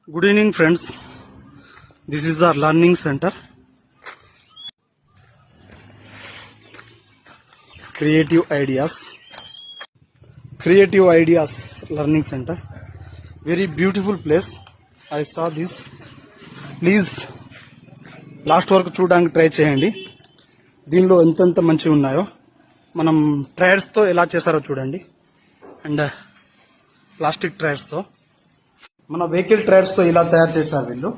Good evening, friends. This is our learning center. Creative Ideas Learning Center. Very beautiful place. I saw this. Please, last వరకు చూడడానికి try చేయండి. దీనిలో ఎంతెంత మంచిగా ఉన్నాయో మనం టైర్స్తో ఎలా చేశారో చూడండి. అండ్ ప్లాస్టిక్ టైర్స్తో మన వెహికల్ టైర్స్తో ఇలా తయారు చేశారు వీళ్ళు.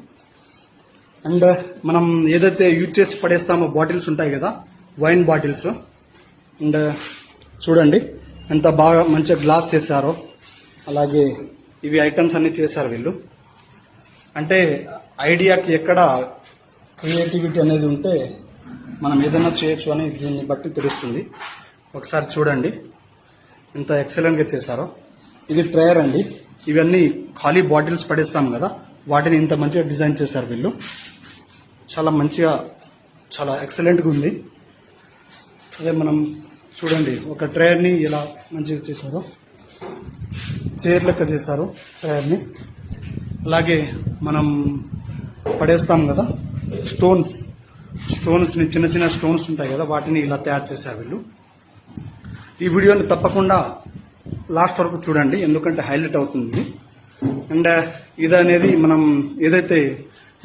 అండ్ మనం ఏదైతే యూజ్ చేసి పడేస్తామో బాటిల్స్ ఉంటాయి కదా, వైన్ బాటిల్స్. అండ్ చూడండి ఎంత బాగా మంచిగా గ్లాస్ చేశారో. అలాగే ఇవి ఐటమ్స్ అన్ని చేశారు వీళ్ళు. అంటే ఐడియాకి ఎక్కడ క్రియేటివిటీ అనేది ఉంటే మనం ఏదైనా చేయొచ్చు అని దీన్ని బట్టి తెలుస్తుంది. ఒకసారి చూడండి ఎంత ఎక్సలెంట్గా చేశారో. ఇది ట్రయర్ అండి. ఇవన్నీ ఖాళీ బాటిల్స్ పడేస్తాం కదా, వాటిని ఇంత మంచిగా డిజైన్ చేశారు వీళ్ళు. చాలా మంచిగా, చాలా ఎక్సలెంట్గా ఉంది. అదే మనం చూడండి ఒక ట్రయర్ని ఇలా మంచిగా చేశారు, చైర్ లెక్క చేశారు ట్రయర్ని. అలాగే మనం పడేస్తాం కదా స్టోన్స్ని, చిన్న చిన్న స్టోన్స్ ఉంటాయి కదా, వాటిని ఇలా తయారు చేశారు వీళ్ళు. ఈ వీడియోని తప్పకుండా లాస్ట్ వరకు చూడండి, ఎందుకంటే హైలైట్ అవుతుంది. అండ్ ఇది అనేది మనం ఏదైతే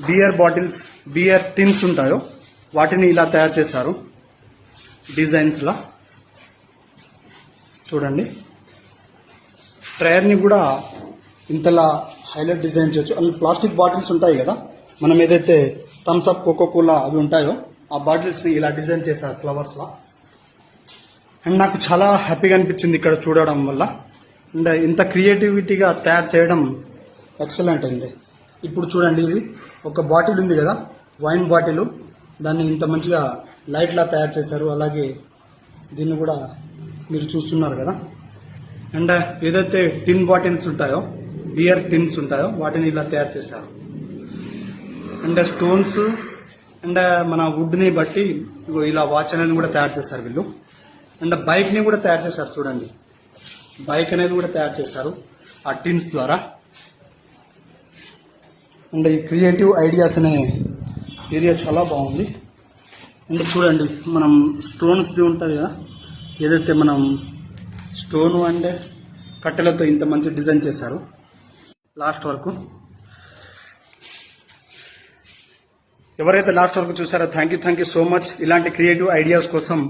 బియర్ బాటిల్స్, బియర్ టిన్స్ ఉంటాయో వాటిని ఇలా తయారు చేశారు డిజైన్స్లా. చూడండి ట్రయర్ని కూడా ఇంతలా హైలైట్ డిజైన్ చేయొచ్చు. అండ్ ప్లాస్టిక్ బాటిల్స్ ఉంటాయి కదా, మనం ఏదైతే థమ్స్అప్, కోకోకోలా అవి ఉంటాయో ఆ బాటిల్స్ని ఇలా డిజైన్ చేశారు ఫ్లవర్స్లా. అండ్ నాకు చాలా హ్యాపీగా అనిపించింది ఇక్కడ చూడడం వల్ల. అండ్ ఇంత క్రియేటివిటీగా తయారు చేయడం ఎక్సలెంట్ అయింది. ఇప్పుడు చూడండి, ఇది ఒక బాటిల్ ఉంది కదా, వైన్ బాటిల్, దాన్ని ఇంత మంచిగా లైట్లా తయారు చేశారు. అలాగే దీన్ని కూడా మీరు చూస్తున్నారు కదా. అండ్ ఏదైతే టిన్ బాటిల్స్ ఉంటాయో, బియర్ టిన్స్ ఉంటాయో వాటిని ఇలా తయారు చేశారు. అండ్ స్టోన్స్ అండ్ మన వుడ్ని బట్టి ఇలా వాచ్ అనేది కూడా తయారు చేశారు వీళ్ళు. అండ్ బైక్ని కూడా తయారు చేశారు. చూడండి బైక్ అనేది కూడా తయారు చేశారు ఆ టిన్స్ ద్వారా. అండ్ ఈ క్రియేటివ్ ఐడియాస్ అనే ఏరియా చాలా బాగుంది. అండ్ చూడండి మనం స్టోన్స్ది ఉంటుంది కదా, ఏదైతే మనం స్టోన్ అండ్ కట్టెలతో ఇంత మంచి డిజైన్ చేశారు లాస్ట్ వరకు. ఎవరైతే లాస్ట్ వరకు చూసారో థ్యాంక్ యూ సో మచ్. ఇలాంటి క్రియేటివ్ ఐడియాస్ కోసం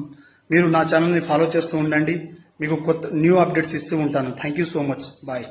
మీరు నా ఛానల్ని ఫాలో చేస్తూ ఉండండి. మీకు కొత్త న్యూ అప్డేట్స్ ఇస్తూ ఉంటాను. Thank you so much. Bye.